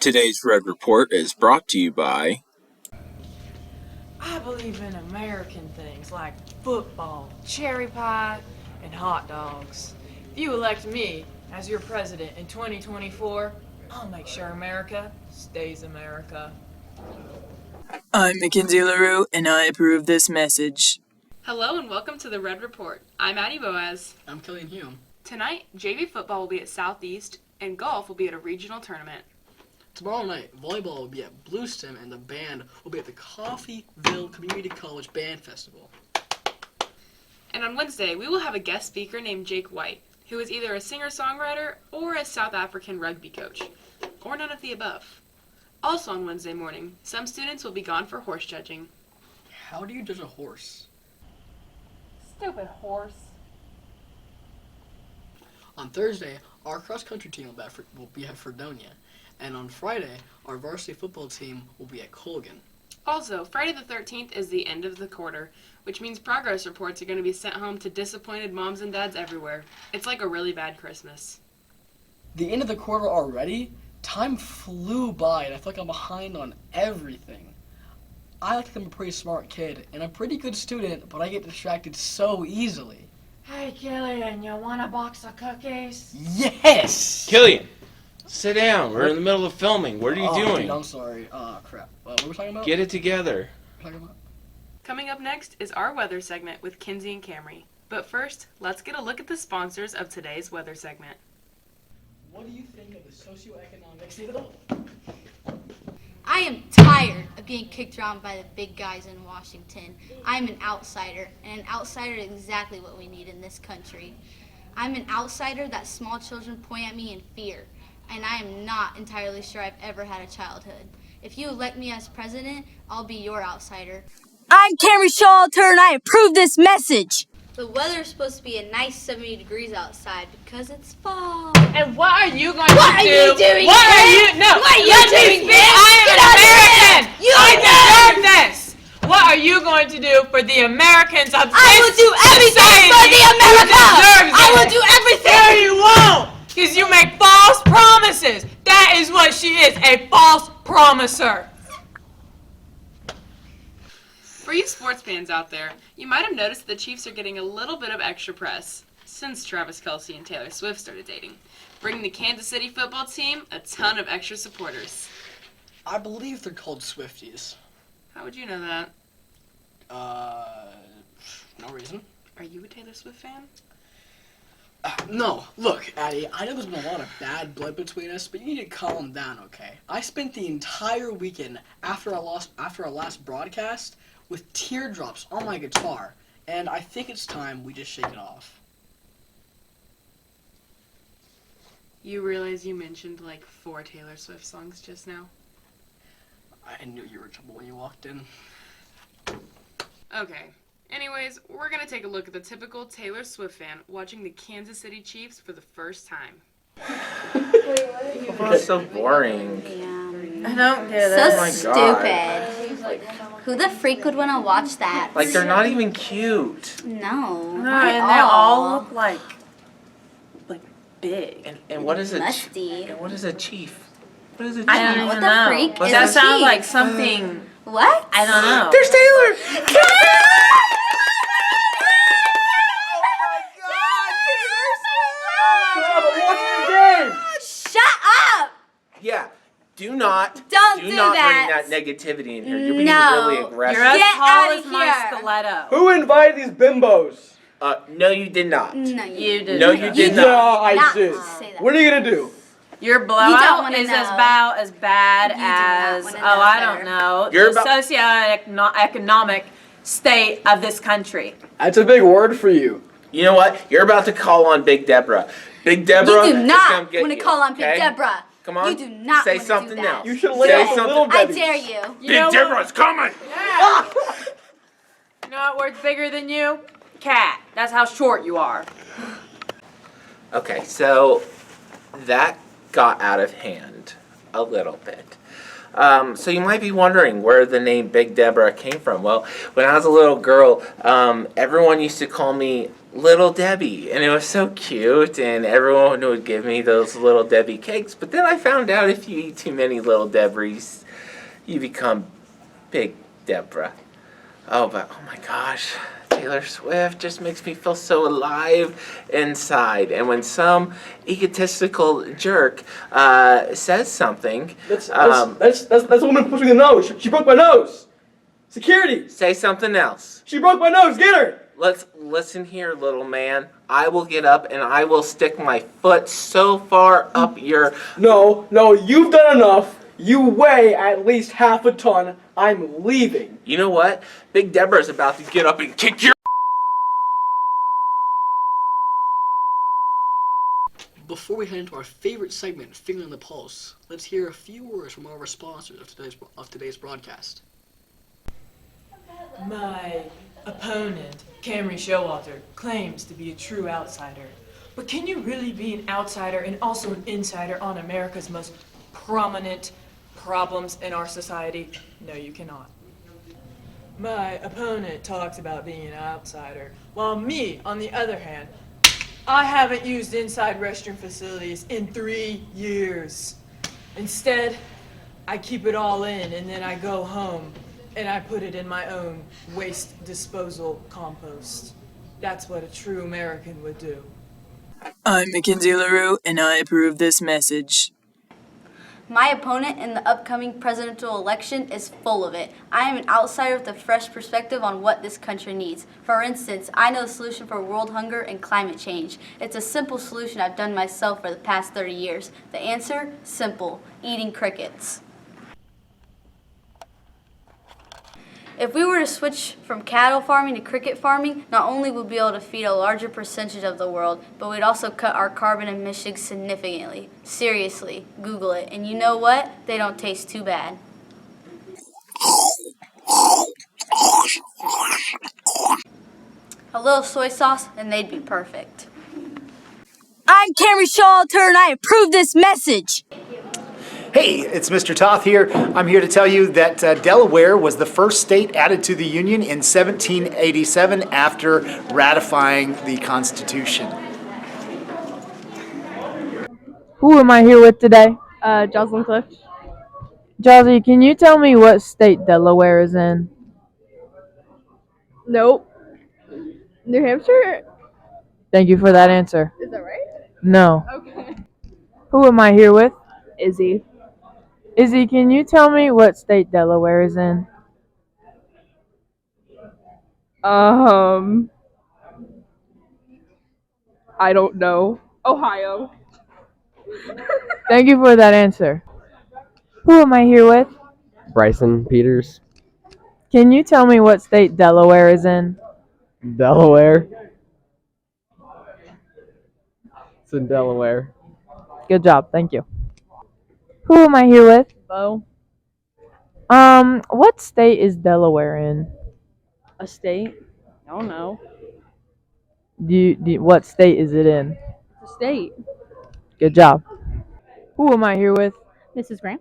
Today's Red Report is brought to you by... I believe in American things like football, cherry pie, and hot dogs. If you elect me as your president in 2024, I'll make sure America stays America. I'm Mackenzie LaRue, and I approve this message. Hello and welcome to the Red Report. I'm Addie Boaz. I'm Killian Hume. Tonight, JV football will be at Southeast, and golf will be at a regional tournament. Tomorrow night, volleyball will be at Bluestem, and the band will be at the Coffeyville Community College Band Festival. And on Wednesday, we will have a guest speaker named Jake White, who is either a singer-songwriter or a South African rugby coach, or none of the above. Also on Wednesday morning, some students will be gone for horse judging. How do you judge a horse? Stupid horse. On Thursday, our cross-country team will be at Fredonia, and on Friday, our varsity football team will be at Colgan. Also, Friday the 13th is the end of the quarter, which means progress reports are going to be sent home to disappointed moms and dads everywhere. It's like a really bad Christmas. The end of the quarter already? Time flew by, and I feel like I'm behind on everything. I like to think I'm a pretty smart kid, and a pretty good student, but I get distracted so easily. Hey, Killian, you want a box of cookies? Yes! Killian, sit down. We're in the middle of filming. What are you doing? Dude, I'm sorry. Crap. What were we talking about? Get it together. Coming up next is our weather segment with Kinsey and Camry. But first, let's get a look at the sponsors of today's weather segment. What do you think of the socioeconomic state of the... I am tired of being kicked around by the big guys in Washington. I'm an outsider, and an outsider is exactly what we need in this country. I'm an outsider that small children point at me in fear, and I am not entirely sure I've ever had a childhood. If you elect me as president, I'll be your outsider. I'm Camry Shawalter, and I approve this message. The weather is supposed to be a nice 70 degrees outside because it's fall. And what are you going to do? What are you doing? What are you? No, What are you let me doing, speak. bitch? I am Get out of American. here. You I know. deserve this. What are you going to do for the Americans of this I will do everything society for the America. who deserves I it? will do everything. No, you won't, because you make false promises. That is what she is, a false promiser. For you sports fans out there, you might have noticed the Chiefs are getting a little bit of extra press since Travis Kelce and Taylor Swift started dating, bringing the Kansas City football team a ton of extra supporters. I believe they're called Swifties. How would you know that? No reason. Are you a Taylor Swift fan? No, look, Addie, I know there's been a lot of bad blood between us, but you need to calm down, okay? I spent the entire weekend after our last broadcast with teardrops on my guitar, and I think it's time we just shake it off. You realize you mentioned like 4 Taylor Swift songs just now? I knew you were in trouble when you walked in. Okay. Anyways, we're going to take a look at the typical Taylor Swift fan watching the Kansas City Chiefs for the first time. Football is so boring. I don't get So Oh my stupid. Who the freak would want to watch that? Like, they're not even cute. No. And not they at all look like big. And what is a Musty. and what is a chief? What is a chief? I don't What even the know. freak is That a sounds chief? like something. What? I don't know. There's Taylor! Shut up! Yeah. Do not Don't do that. bring that negativity in here. You're being No. really aggressive. You're as Get tall outta as my here. stiletto. Who invited these bimbos? No, you did not. No, You did. No, you did not. Yeah, I not did. say that. What are you gonna do? Your don't blowout wanna is know. about as bad You do not as, wanna oh, know, I sir. don't know, You're the about- socioeconomic state of this country. That's a big word for you. You know what? You're about to call on Big Deborah. Big Deborah You do is not gonna get want to you, call on okay? Big Deborah. Come on. You do not Say wanna something do that. now. You should lay Say off something. little I Debbie. dare you. Big Deborah's coming! You know what word's bigger than you? Cat. That's how short you are. Okay, so that got out of hand a little bit. So you might be wondering where the name Big Deborah came from. Well, when I was a little girl, everyone used to call me Little Debbie, and it was so cute, and everyone would give me those Little Debbie cakes. But then I found out if you eat too many Little Debbies, you become Big Deborah. Oh, but oh my gosh, Taylor Swift just makes me feel so alive inside. And when some egotistical jerk says something, That's the woman who pushed me in the nose. She broke my nose. Security. say something else. She broke my nose. Get her. Let's listen here, little man. I will get up and I will stick my foot so far up your... No, you've done enough. You weigh at least half a ton. I'm leaving. You know what? Big Deborah's about to get up and kick your... Before we head into our favorite segment, Finger on the Pulse, let's hear a few words from one of our sponsors of today's broadcast. My opponent, Camry Showalter, claims to be a true outsider. But can you really be an outsider and also an insider on America's most prominent problems in our society? No, you cannot. My opponent talks about being an outsider, while me, on the other hand, I haven't used inside restroom facilities in 3 years. Instead, I keep it all in and then I go home and I put it in my own waste disposal compost. That's what a true American would do. I'm Mackenzie LaRue, and I approve this message. My opponent in the upcoming presidential election is full of it. I am an outsider with a fresh perspective on what this country needs. For instance, I know the solution for world hunger and climate change. It's a simple solution I've done myself for the past 30 years. The answer? Simple. Eating crickets. If we were to switch from cattle farming to cricket farming, not only would we be able to feed a larger percentage of the world, but we'd also cut our carbon emissions significantly. Seriously, Google it. And you know what? They don't taste too bad. A little soy sauce, and they'd be perfect. I'm Camry Showalter, and I approve this message. Hey, it's Mr. Toth here. I'm here to tell you that Delaware was the first state added to the Union in 1787 after ratifying the Constitution. Who am I here with today? Jocelyn Cliff. Jazzy, can you tell me what state Delaware is in? Nope. New Hampshire? Thank you for that answer. Is that right? No. Okay. Who am I here with? Izzy. Izzy, can you tell me what state Delaware is in? I don't know. Ohio. Thank you for that answer. Who am I here with? Bryson Peters. Can you tell me what state Delaware is in? Delaware. It's in Delaware. Good job, thank you. Who am I here with? Bo. What state is Delaware in? A state? I don't know. What state is it in? It's a state. Good job. Who am I here with? Mrs. Graham.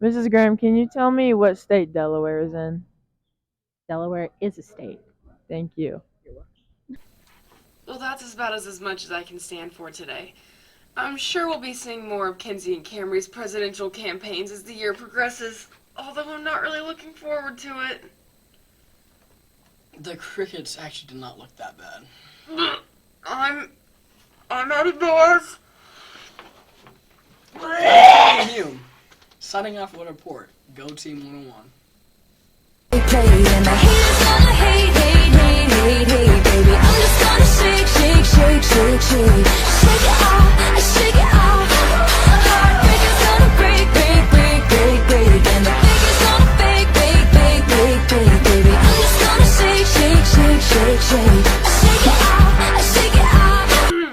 Mrs. Graham, can you tell me what state Delaware is in? Delaware is a state. Thank you. Well, that's about as much as I can stand for today. I'm sure we'll be seeing more of Kinsey and Camry's presidential campaigns as the year progresses, although I'm not really looking forward to it. The crickets actually did not look that bad. I'm out of doors. You. Signing off Red Report. Go Team 101.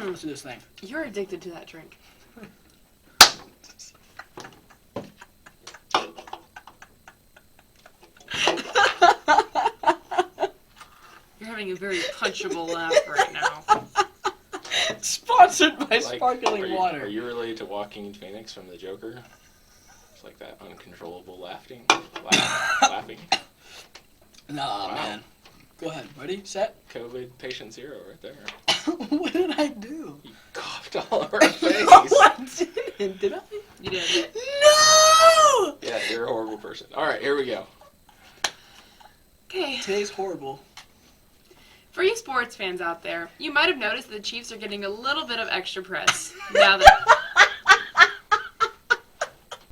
Let's do this thing. You're addicted to that drink. You're having a very punchable laugh right now. Sponsored by sparkling water. Are you related to Joaquin Phoenix from The Joker? It's like that uncontrollable laughing. Nah, Wow. man. Go ahead. Ready? Set. COVID patient 0 right there. What did I do? You coughed all over our face. No, I didn't. Did I? You did. No! Yeah, you're a horrible person. All right, here we go. Okay. Today's horrible. For you sports fans out there, you might have noticed that the Chiefs are getting a little bit of extra press now that